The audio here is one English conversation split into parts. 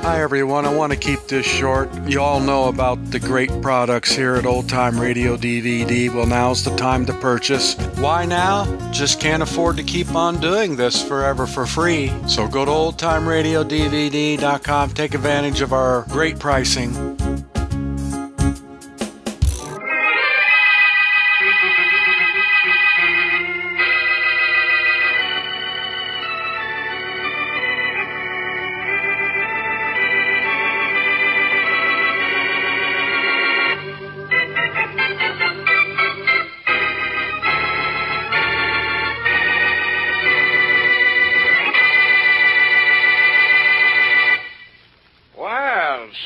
Hi everyone, I want to keep this short. You all know about the great products here at Old Time Radio DVD. Well, now's the time to purchase. Why now? Just can't afford to keep on doing this forever for free. So go to oldtimeradiodvd.com, take advantage of our great pricing.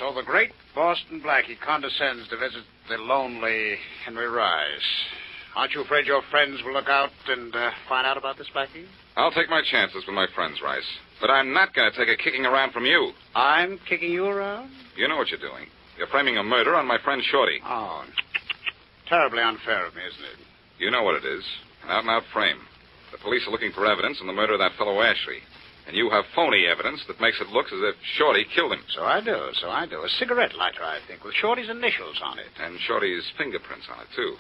So the great Boston Blackie condescends to visit the lonely Henry Rice. Aren't you afraid your friends will look out and find out about this, Blackie? I'll take my chances with my friends, Rice. But I'm not going to take a kicking around from you. I'm kicking you around? You know what you're doing. You're framing a murder on my friend Shorty. Oh, terribly unfair of me, isn't it? You know what it is. An out-and-out frame. The police are looking for evidence on the murder of that fellow Ashley. And you have phony evidence that makes it look as if Shorty killed him. So I do. A cigarette lighter, I think, with Shorty's initials on it. And Shorty's fingerprints on it, too.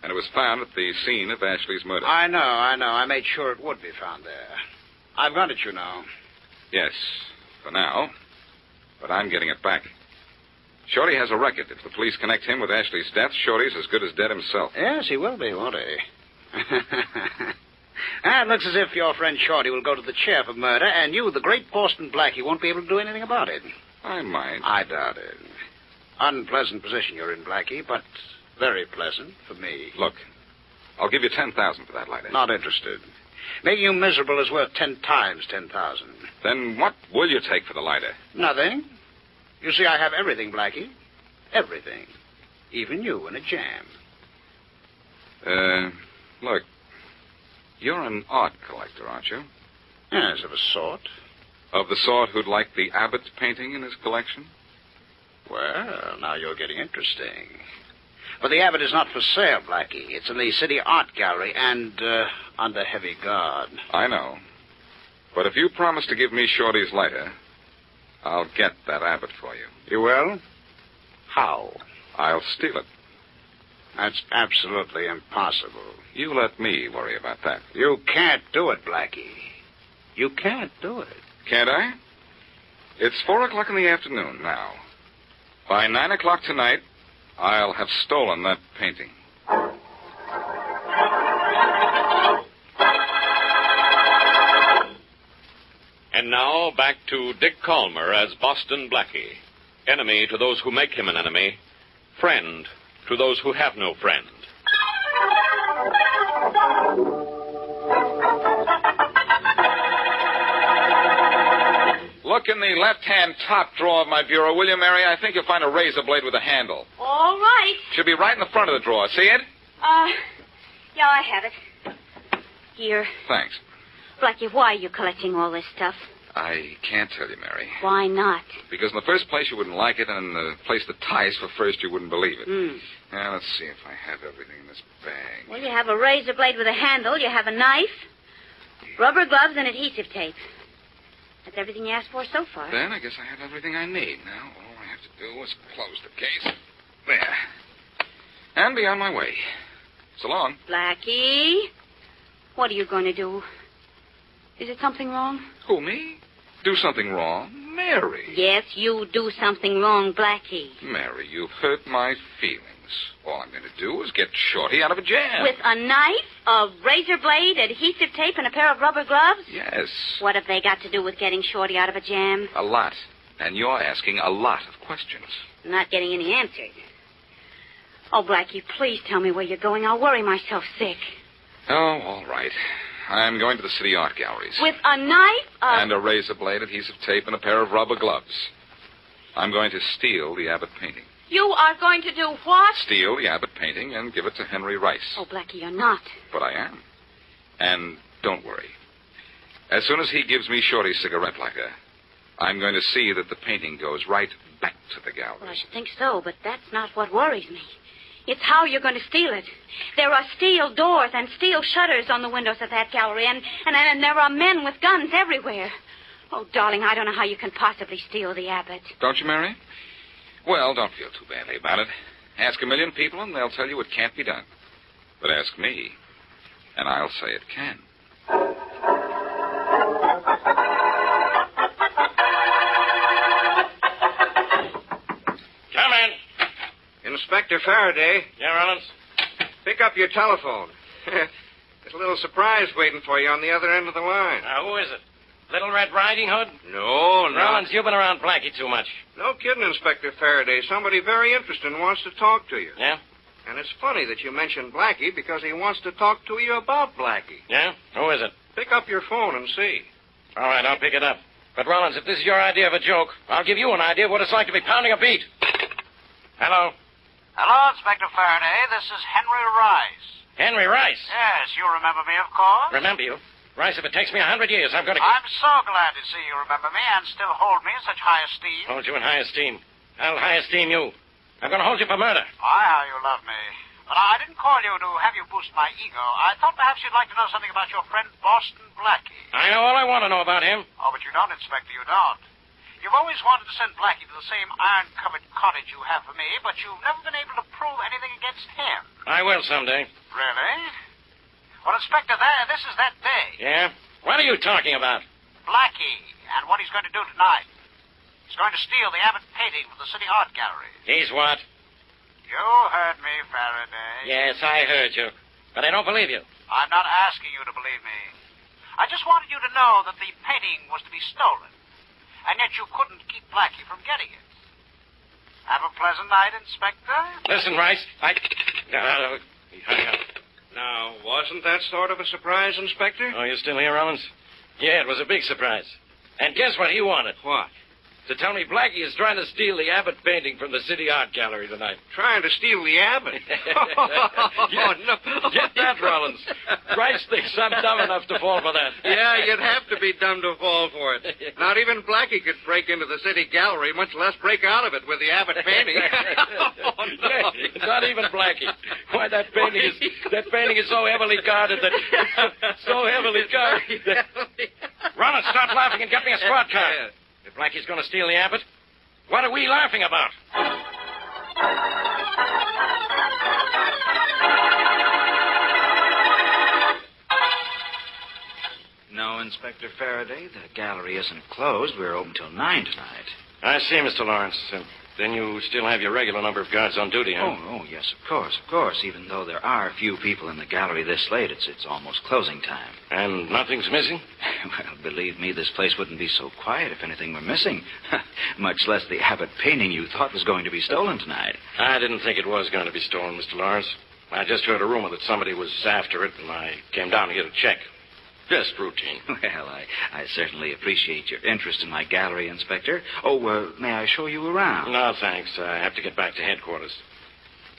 And it was found at the scene of Ashley's murder. I know. I made sure it would be found there. I've got it, you know. Yes, for now. But I'm getting it back. Shorty has a record. If the police connect him with Ashley's death, Shorty's as good as dead himself. Yes, he will be, won't he? It looks as if your friend Shorty will go to the chair for murder, and you, the great Boston Blackie, won't be able to do anything about it. I might. I doubt it. Unpleasant position you're in, Blackie, but very pleasant for me. Look, I'll give you $10,000 for that lighter. Not interested. Making you miserable is worth 10 times 10,000. Then what will you take for the lighter? Nothing. You see, I have everything, Blackie. Everything. Even you in a jam. Look. You're an art collector, aren't you? Yes, of a sort. Of the sort who'd like the Abbott painting in his collection? Well, now you're getting interesting. But the Abbott is not for sale, Blackie. It's in the City Art Gallery and under heavy guard. I know. But if you promise to give me Shorty's lighter, I'll get that Abbott for you. You will? How? I'll steal it. That's absolutely impossible. You let me worry about that. You can't do it, Blackie. You can't do it. Can't I? It's 4 o'clock in the afternoon now. By 9 o'clock tonight, I'll have stolen that painting. And now back to Dick Calmer as Boston Blackie. Enemy to those who make him an enemy. Friend to those who have no friend. Look in the left-hand top drawer of my bureau, will you, Mary? I think you'll find a razor blade with a handle. All right. Should be right in the front of the drawer. See it? Yeah, I have it. Here. Thanks. Blackie, why are you collecting all this stuff? I can't tell you, Mary. Why not? Because in the first place, you wouldn't like it, and in the place that ties for first, you wouldn't believe it. Now, let's see if I have everything in this bag. Well, you have a razor blade with a handle. You have a knife, rubber gloves, and adhesive tape. That's everything you asked for so far. Then I guess I have everything I need. Now, all I have to do is close the case. There. And be on my way. So long. Blackie, what are you going to do? Is it something wrong? Who, me? Do something wrong? Mary. Yes, you do something wrong, Blackie. Mary, you've hurt my feelings. All I'm going to do is get Shorty out of a jam. With a knife, a razor blade, adhesive tape, and a pair of rubber gloves? Yes. What have they got to do with getting Shorty out of a jam? A lot. And you're asking a lot of questions. I'm not getting any answers. Oh, Blackie, please tell me where you're going. I'll worry myself sick. Oh, all right. I'm going to the City Art Galleries. With a knife? And a razor blade, adhesive tape, and a pair of rubber gloves. I'm going to steal the Abbott painting. You are going to do what? Steal the Abbott painting and give it to Henry Rice. Oh, Blackie, you're not. But I am. And don't worry. As soon as he gives me Shorty's cigarette lighter, I'm going to see that the painting goes right back to the gallery. Well, I should think so, but that's not what worries me. It's how you're going to steal it. There are steel doors and steel shutters on the windows of that gallery, and there are men with guns everywhere. Oh, darling, I don't know how you can possibly steal the Abbott. Don't you, Mary? Well, don't feel too badly about it. Ask a million people, and they'll tell you it can't be done. But ask me, and I'll say it can. Come in. Inspector Faraday, Yeah, Rollins? pick up your telephone. There's a little surprise waiting for you on the other end of the line. Who is it? Little Red Riding Hood? No, no. Rollins, you've been around Blackie too much. No kidding, Inspector Faraday. Somebody very interesting wants to talk to you. Yeah? And it's funny that you mentioned Blackie because he wants to talk to you about Blackie. Yeah? Who is it? Pick up your phone and see. All right, I'll pick it up. But, Rollins, if this is your idea of a joke, I'll give you an idea of what it's like to be pounding a beat. Hello? Hello, Inspector Faraday. This is Henry Rice. Henry Rice. Yes, you remember me, of course. Remember you? Rice, if it takes me 100 years, I'm going to... I'm so glad to see you remember me and still hold me in such high esteem. Hold you in high esteem. I'll high esteem you. I'm going to hold you for murder. My, how you love me. But I didn't call you to have you boost my ego. I thought perhaps you'd like to know something about your friend Boston Blackie. I know all I want to know about him. Oh, but you don't, Inspector, you don't. You've always wanted to send Blackie to the same iron-covered cottage you have for me, but you've never been able to prove anything against him. I will someday. Really? Well, Inspector, this is that day. Yeah? What are you talking about? Blackie, and what he's going to do tonight. He's going to steal the Abbott painting from the City Art Gallery. He's what? You heard me, Faraday. Yes, I heard you. But I don't believe you. I'm not asking you to believe me. I just wanted you to know that the painting was to be stolen, and yet you couldn't keep Blackie from getting it. Have a pleasant night, Inspector. Listen, Rice, he hung up. Now, wasn't that sort of a surprise, Inspector? Oh, you still here, Rollins? Yeah, it was a big surprise. And guess what he wanted? What? To tell me Blackie is trying to steal the Abbott painting from the City Art Gallery tonight. Trying to steal the Abbott? No. Get that, Rollins. Rice thinks I'm dumb enough to fall for that. Yeah, you'd have to be dumb to fall for it. Not even Blackie could break into the City Gallery, much less break out of it with the Abbott painting. Oh, no. Not even Blackie. Why, that painting is so heavily guarded that... so heavily guarded that... Rollins, stop laughing and get me a squad car. If Blackie's going to steal the Abbott, what are we laughing about? No, Inspector Faraday, the gallery isn't closed. We're open till 9 tonight. I see, Mr. Lawrence. Then you still have your regular number of guards on duty, huh? Oh, yes, of course. Even though there are a few people in the gallery this late, it's almost closing time. And nothing's missing? Well, believe me, this place wouldn't be so quiet if anything were missing. Much less the Abbott painting you thought was going to be stolen tonight. I didn't think it was going to be stolen, Mr. Lawrence. I just heard a rumor that somebody was after it, and I came down to get a check. Just routine. Well, I certainly appreciate your interest in my gallery, Inspector. Oh, may I show you around? No, thanks. I have to get back to headquarters.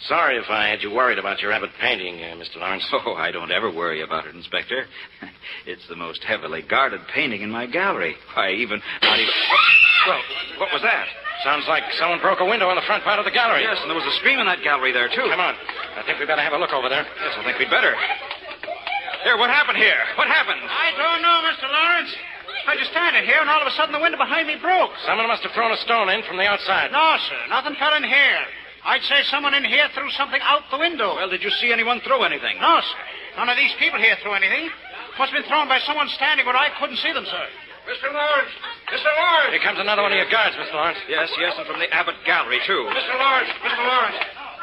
Sorry if I had you worried about your Abbott painting, Mr. Lawrence. Oh, I don't ever worry about it, Inspector. It's the most heavily guarded painting in my gallery. Not even... Well, what was that? Sounds like someone broke a window in the front part of the gallery. Yes, and there was a scream in that gallery there, too. Come on. I think we better have a look over there. Yes, I think we'd better. Here, what happened here? What happened? I don't know, Mr. Lawrence. I was just standing here, and all of a sudden the window behind me broke. Someone must have thrown a stone in from the outside. No, sir. Nothing fell in here. I'd say someone in here threw something out the window. Well, did you see anyone throw anything? No, sir. None of these people here threw anything. Must have been thrown by someone standing where I couldn't see them, sir. Mr. Lawrence! Mr. Lawrence! Here comes another one of your guards, Mr. Lawrence. Yes, and from the Abbott Gallery, too. Mr. Lawrence!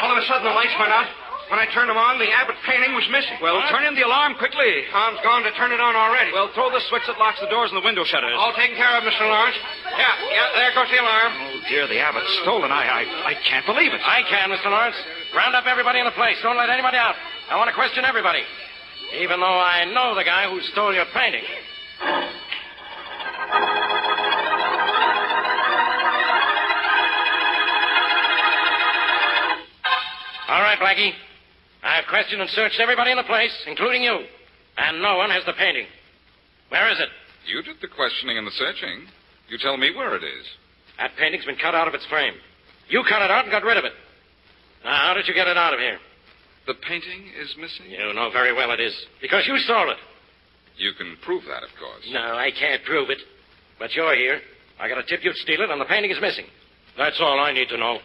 All of a sudden the lights went out. When I turned them on, the Abbott painting was missing. Well, turn in the alarm quickly. Tom's gone to turn it on already. Well, throw the switch that locks the doors and the window shutters. All taken care of, Mr. Lawrence. Yeah, there goes the alarm. Oh, dear, the Abbott's stolen. I can't believe it. I can, Mr. Lawrence. Round up everybody in the place. Don't let anybody out. I want to question everybody. Even though I know the guy who stole your painting. All right, Blackie. I've questioned and searched everybody in the place, including you. And no one has the painting. Where is it? You did the questioning and the searching. You tell me where it is. That painting's been cut out of its frame. You cut it out and got rid of it. Now, how did you get it out of here? The painting is missing? You know very well it is. Because you stole it. You can prove that, of course. No, I can't prove it. But you're here. I got a tip you'd steal it, and the painting is missing. That's all I need to know.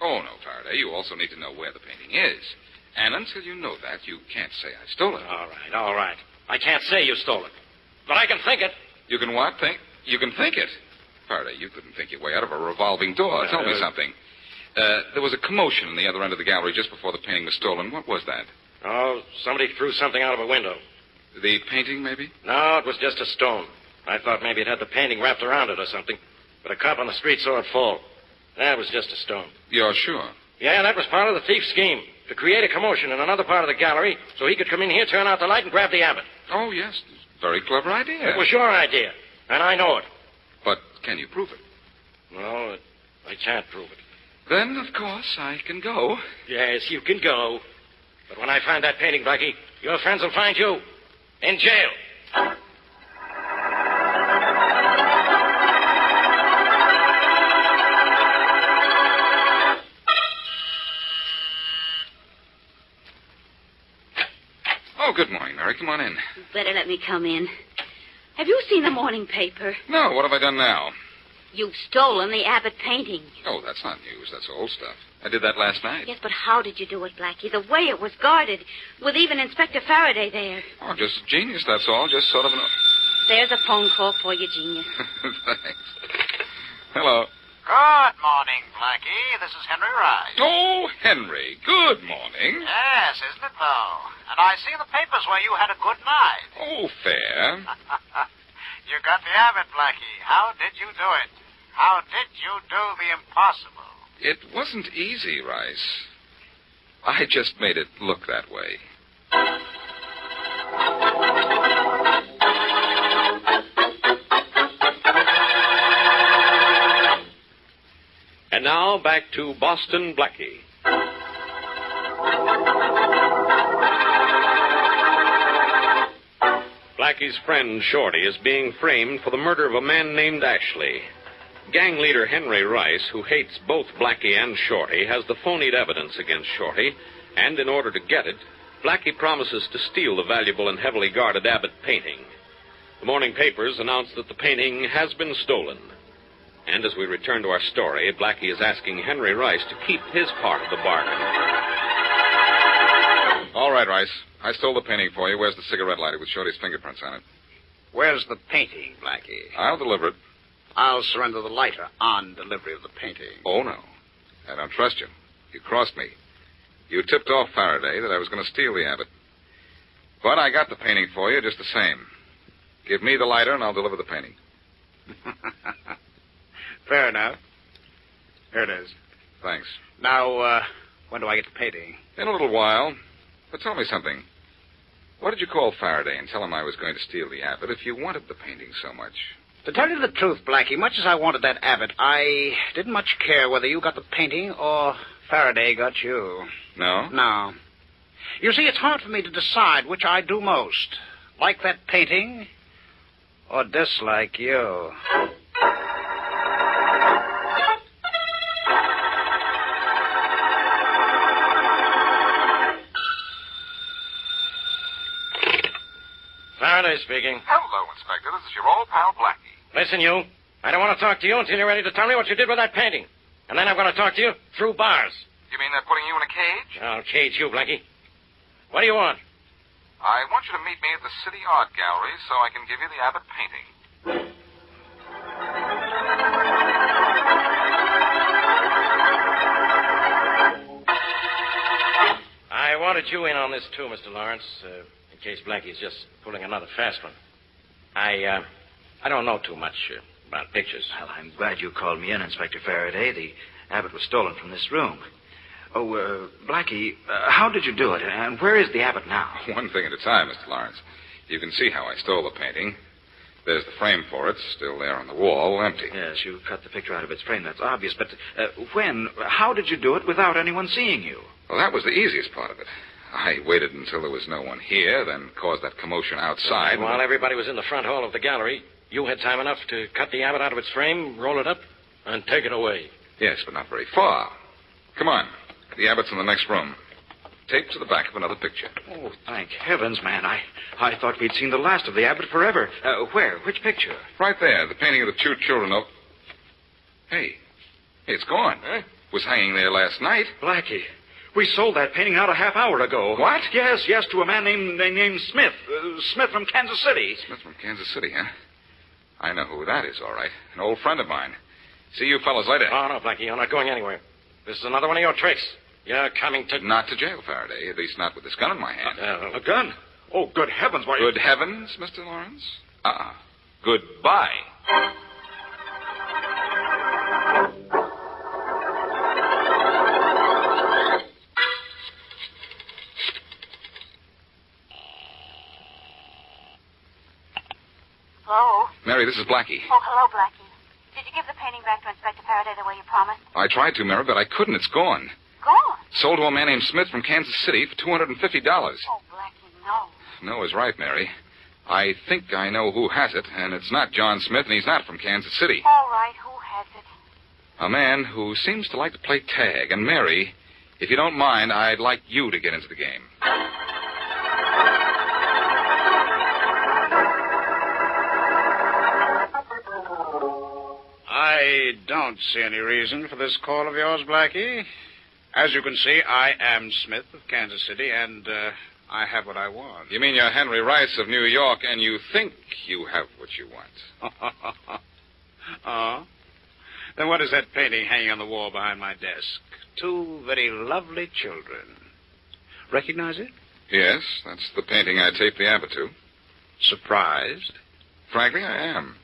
Oh, no, Faraday. You also need to know where the painting is. And until you know that, you can't say I stole it. All right. I can't say you stole it. But I can think it. You can what? Think? You can think it. Faraday, you couldn't think your way out of a revolving door. Tell me something. There was a commotion in the other end of the gallery just before the painting was stolen. What was that? Oh, somebody threw something out of a window. The painting, maybe? No, it was just a stone. I thought maybe it had the painting wrapped around it or something. But a cop on the street saw it fall. That was just a stone. You're sure? Yeah, that was part of the thief's scheme. To create a commotion in another part of the gallery so he could come in here, turn out the light, and grab the Abbott. Oh, yes. Very clever idea. It was your idea, and I know it. But can you prove it? No, I can't prove it. Then, of course, I can go. Yes, you can go. But when I find that painting, Blackie, your friends will find you in jail. Oh, good morning, Mary. Come on in. You better let me come in. Have you seen the morning paper? No, what have I done now? You've stolen the Abbott painting. Oh, that's not news. That's old stuff. I did that last night. Yes, but how did you do it, Blackie? The way it was guarded, with even Inspector Faraday there. Oh, just genius, that's all. Just sort of an... There's a phone call for you, genius. Thanks. Hello. Good morning, Blackie. This is Henry Rice. Oh, Henry. Good morning. Yes, isn't it, though? And I see the papers where you had a good night. Oh, fair. You got the Abbott, Blackie. How did you do it? How did you do the impossible? It wasn't easy, Rice. I just made it look that way. And now back to Boston Blackie. Blackie's friend Shorty is being framed for the murder of a man named Ashley. Gang leader Henry Rice, who hates both Blackie and Shorty, has the phonied evidence against Shorty, and in order to get it, Blackie promises to steal the valuable and heavily guarded Abbott painting. The morning papers announce that the painting has been stolen. And as we return to our story, Blackie is asking Henry Rice to keep his part of the bargain. All right, Rice. I stole the painting for you. Where's the cigarette lighter with Shorty's fingerprints on it? Where's the painting, Blackie? I'll deliver it. I'll surrender the lighter on delivery of the painting. Oh, no. I don't trust you. You crossed me. You tipped off Faraday that I was going to steal the Abbott. But I got the painting for you just the same. Give me the lighter and I'll deliver the painting. Fair enough. Here it is. Thanks. Now, when do I get the painting? In a little while. But tell me something. What did you call Faraday and tell him I was going to steal the Abbott if you wanted the painting so much? To tell you the truth, Blackie, much as I wanted that Abbott, I didn't much care whether you got the painting or Faraday got you. No? No. You see, it's hard for me to decide which I do most. Like that painting or dislike you. Faraday speaking. Hello, Inspector. This is your old pal, Blackie. Listen, you. I don't want to talk to you until you're ready to tell me what you did with that painting. And then I'm going to talk to you through bars. You mean they're putting you in a cage? I'll cage you, Blackie. What do you want? I want you to meet me at the City Art Gallery so I can give you the Abbott painting. I wanted you in on this, too, Mr. Lawrence, in case Blackie's just pulling another fast one. I don't know too much about pictures. Well, I'm glad you called me in, Inspector Faraday. The Abbott was stolen from this room. Oh, Blackie, how did you do it? And where is the Abbott now? One thing at a time, Mr. Lawrence. You can see how I stole the painting. There's the frame for it, still there on the wall, empty. Yes, you cut the picture out of its frame. That's obvious. But how did you do it without anyone seeing you? Well, that was the easiest part of it. I waited until there was no one here, then caused that commotion outside. And while everybody was in the front hall of the gallery, you had time enough to cut the Abbott out of its frame, roll it up, and take it away. Yes, but not very far. Come on. The Abbott's in the next room. taped to the back of another picture. Oh, thank heavens, man. I thought we'd seen the last of the Abbott forever. Where? Which picture? Right there, the painting of the two children. Oh, hey, it's gone. Huh? Was hanging there last night. Blackie, we sold that painting out a half hour ago. What? Yes, to a man named Smith. Smith from Kansas City. Smith from Kansas City, huh? I know who that is, all right. An old friend of mine. See you fellas later. Oh, no, Blackie, you're not going anywhere. This is another one of your tricks. You're coming to... Not to jail, Faraday. At least not with this gun in my hand. A gun? Oh, good heavens, why... Good heavens, Mr. Lawrence? Goodbye. Hello? Mary, this is Blackie. Oh, hello, Blackie. Did you give the painting back to Inspector Faraday the way you promised? I tried to, Mary, but I couldn't. It's gone. Gone? Sold to a man named Smith from Kansas City for $250. Oh, Blackie, no. No is right, Mary. I think I know who has it, and it's not John Smith, and he's not from Kansas City. All right, who has it? A man who seems to like to play tag. And, Mary, if you don't mind, I'd like you to get into the game. I don't see any reason for this call of yours, Blackie. As you can see, I am Smith of Kansas City, and I have what I want. You mean you're Henry Rice of New York, and you think you have what you want? Oh? Then what is that painting hanging on the wall behind my desk? Two very lovely children. Recognize it? Yes, that's the painting I taped the Abbott to. Surprised? Frankly, I am.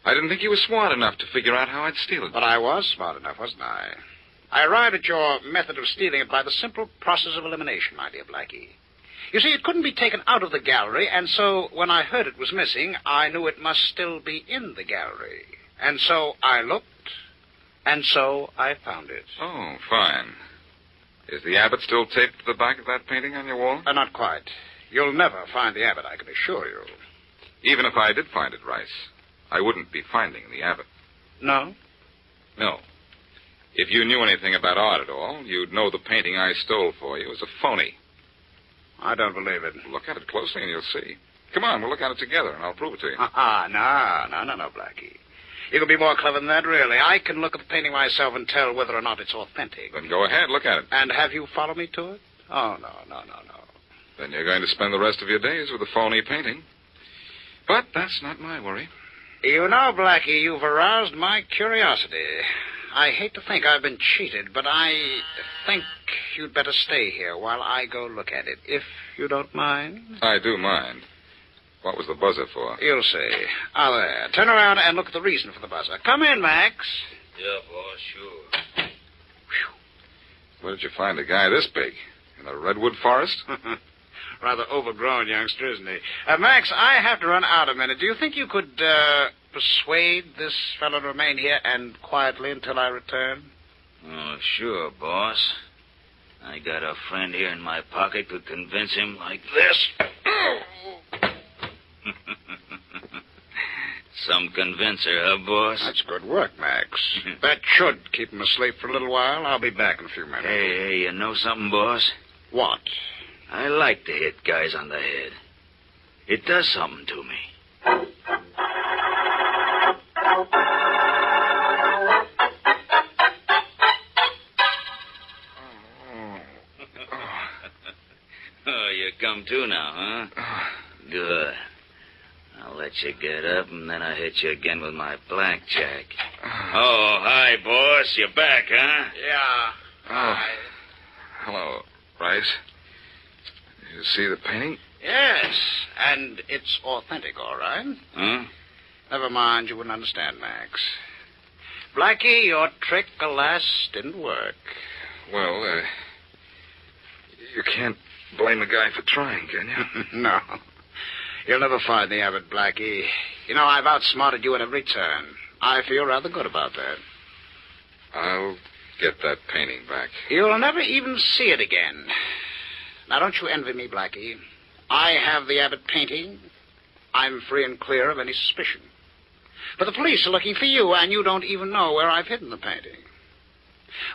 I didn't think you were smart enough to figure out how I'd steal it. But I was smart enough, wasn't I? I arrived at your method of stealing it by the simple process of elimination, my dear Blackie. You see, it couldn't be taken out of the gallery, and so when I heard it was missing, I knew it must still be in the gallery. And so I looked, and so I found it. Oh, fine. Is the Abbott still taped to the back of that painting on your wall? Not quite. You'll never find the Abbott, I can assure you. Even if I did find it, Rice, I wouldn't be finding the Abbott. No? No. If you knew anything about art at all, you'd know the painting I stole for you was a phony. I don't believe it. Look at it closely and you'll see. Come on, we'll look at it together and I'll prove it to you. No, Blackie. You can be more clever than that, really. I can look at the painting myself and tell whether or not it's authentic. Then go ahead, look at it. And have you follow me to it? Oh, no. Then you're going to spend the rest of your days with a phony painting. But that's not my worry. You know, Blackie, you've aroused my curiosity. I hate to think I've been cheated, but I think you'd better stay here while I go look at it, if you don't mind. I do mind. What was the buzzer for? You'll see. There. Turn around and look at the reason for the buzzer. Come in, Max. Yeah, boss, sure. Where did you find a guy this big? In the redwood forest? Rather overgrown youngster, isn't he? Max, I have to run out a minute. Do you think you could persuade this fellow to remain here and quietly until I return? Oh, sure, boss. I got a friend here in my pocket could convince him like this. Some convincer, huh, boss? That's good work, Max. That should keep him asleep for a little while. I'll be back in a few minutes. Hey, you know something, boss? What? I like to hit guys on the head. It does something to me. Oh, you come to now, huh? Good. I'll let you get up, and then I'll hit you again with my blackjack. Oh, hi, boss. You're back, huh? Yeah. Hi. Hello, Rice. You see the painting? Yes, and it's authentic, all right. Huh? Never mind, you wouldn't understand, Max. Blackie, your trick, alas, didn't work. Well, you can't blame a guy for trying, can you? No. You'll never find the Abbott, Blackie. You know, I've outsmarted you at every turn. I feel rather good about that. I'll get that painting back. You'll never even see it again. Now, don't you envy me, Blackie. I have the Abbott painting. I'm free and clear of any suspicion. But the police are looking for you, and you don't even know where I've hidden the painting.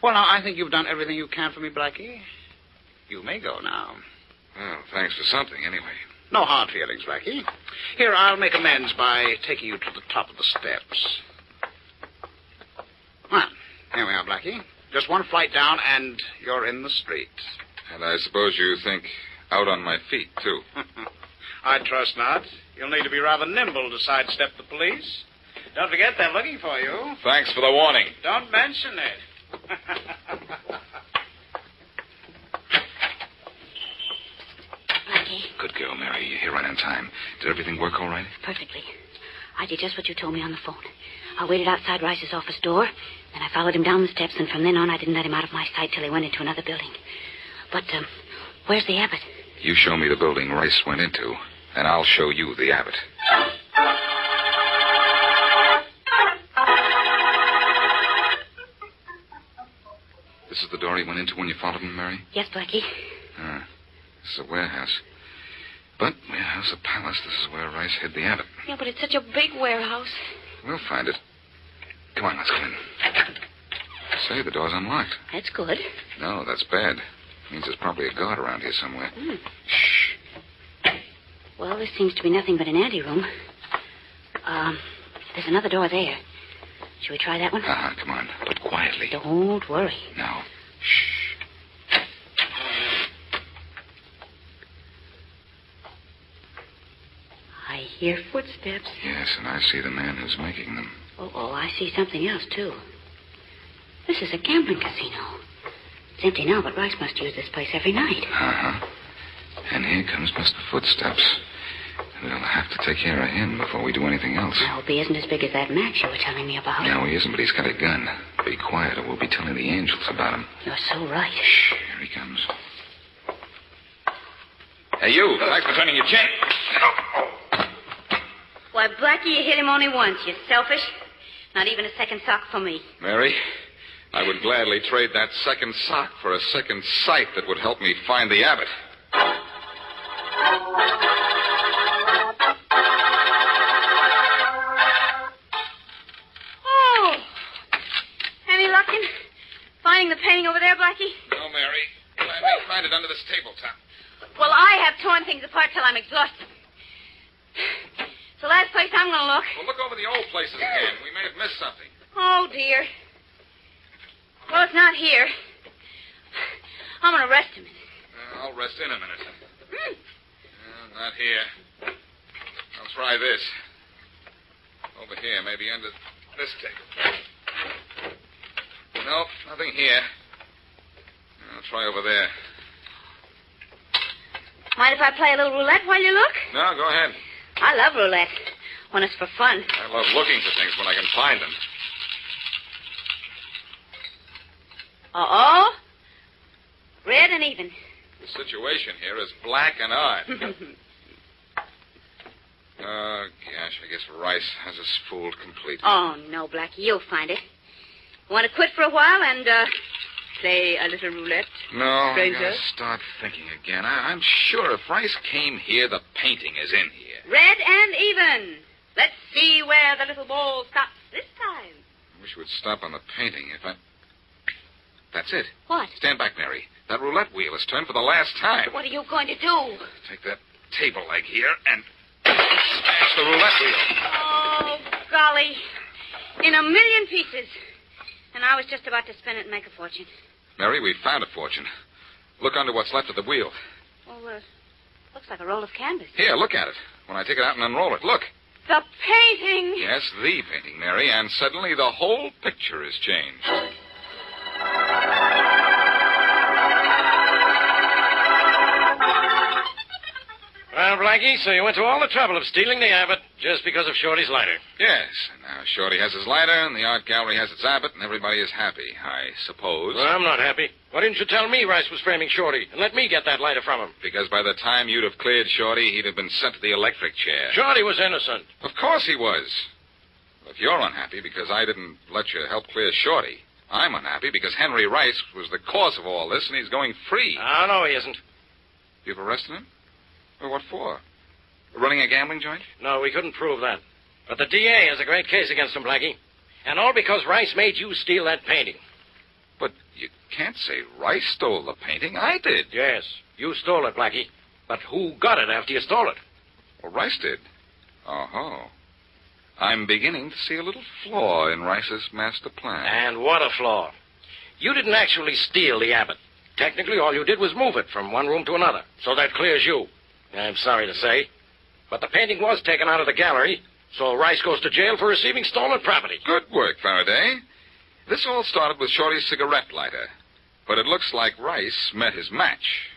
Well, now, I think you've done everything you can for me, Blackie. You may go now. Well, thanks for something, anyway. No hard feelings, Blackie. Here, I'll make amends by taking you to the top of the steps. Well, here we are, Blackie. Just one flight down, and you're in the street. And I suppose you think out on my feet, too. I trust not. You'll need to be rather nimble to sidestep the police. Don't forget they're looking for you. Thanks for the warning. Don't mention it. Blackie. Good girl, Mary. You're here right on time. Did everything work all right? Perfectly. I did just what you told me on the phone. I waited outside Rice's office door, then I followed him down the steps, and from then on I didn't let him out of my sight till he went into another building. But, where's the Abbott? You show me the building Rice went into, and I'll show you the Abbott. This is the door he went into when you followed him, Mary? Yes, Blackie. This is a warehouse. But warehouse or palace, this is where Rice hid the Abbott. Yeah, but it's such a big warehouse. We'll find it. Come on, let's go in. Say, the door's unlocked. That's good. No, that's bad. Means there's probably a guard around here somewhere. Shh. Well, this seems to be nothing but an anteroom. There's another door there. Shall we try that one? Come on, but quietly. Don't worry. No. Shh. I hear footsteps. Yes, and I see the man who's making them. Oh, I see something else, too. This is a gambling casino. It's empty now, but Rice must use this place every night. And here comes Mr. Footsteps. We'll have to take care of him before we do anything else. I hope he isn't as big as that Max you were telling me about. No, he isn't, but he's got a gun. Be quiet, or we'll be telling the angels about him. You're so right. Shh, here he comes. Hey, you. Thanks for turning your chin. Why, Blackie, you hit him only once. You're selfish. Not even a second sock for me. Mary, I would gladly trade that second sock for a second sight that would help me find the Abbott. Oh! Any luck in finding the painting over there, Blackie? No, Mary. I may find it under this tabletop. Well, I have torn things apart till I'm exhausted. It's the last place I'm going to look. Well, look over the old places again. We may have missed something. Oh, dear. Well, it's not here. I'm going to rest a minute. I'll rest in a minute. Not here. I'll try this. Over here, maybe under this table. Nope, nothing here. I'll try over there. Mind if I play a little roulette while you look? No, go ahead. I love roulette when it's for fun. I love looking for things when I can find them. Uh-oh. Red and even. The situation here is black and odd. Oh, gosh, I guess Rice has us fooled completely. Oh, no, Blackie, you'll find it. Want to quit for a while and, play a little roulette? No, I stranger? gotta start thinking again. I'm sure if Rice came here, the painting is in here. Red and even. Let's see where the little ball stops this time. I wish it would stop on the painting if I... That's it. What? Stand back, Mary. That roulette wheel is turned for the last time. What are you going to do? Take that table leg here and smash the roulette wheel. Oh, golly. In a million pieces. And I was just about to spin it and make a fortune. Mary, we found a fortune. Look under what's left of the wheel. Well, looks like a roll of canvas. Here, look at it. When I take it out and unroll it, look. The painting! Yes, the painting, Mary, and suddenly the whole picture is changed. Well, Blackie, so you went to all the trouble of stealing the Abbott just because of Shorty's lighter. Yes, and now Shorty has his lighter, and the art gallery has its Abbott, and everybody is happy, I suppose. Well, I'm not happy. Why didn't you tell me Rice was framing Shorty and let me get that lighter from him? Because by the time you'd have cleared Shorty, he'd have been sent to the electric chair. Shorty was innocent. Of course he was. If you're unhappy because I didn't let you help clear Shorty, I'm unhappy because Henry Rice was the cause of all this, and he's going free. Oh, no, he isn't. You've arrested him? Well, what for? Running a gambling joint? No, we couldn't prove that. But the DA has a great case against him, Blackie. And all because Rice made you steal that painting. But you can't say Rice stole the painting. I did. Yes, you stole it, Blackie. But who got it after you stole it? Well, Rice did. Oh. I'm beginning to see a little flaw in Rice's master plan. And what a flaw. You didn't actually steal the Abbott. Technically, all you did was move it from one room to another. So that clears you. I'm sorry to say. But the painting was taken out of the gallery, so Rice goes to jail for receiving stolen property. Good work, Faraday. This all started with Shorty's cigarette lighter. But it looks like Rice met his match.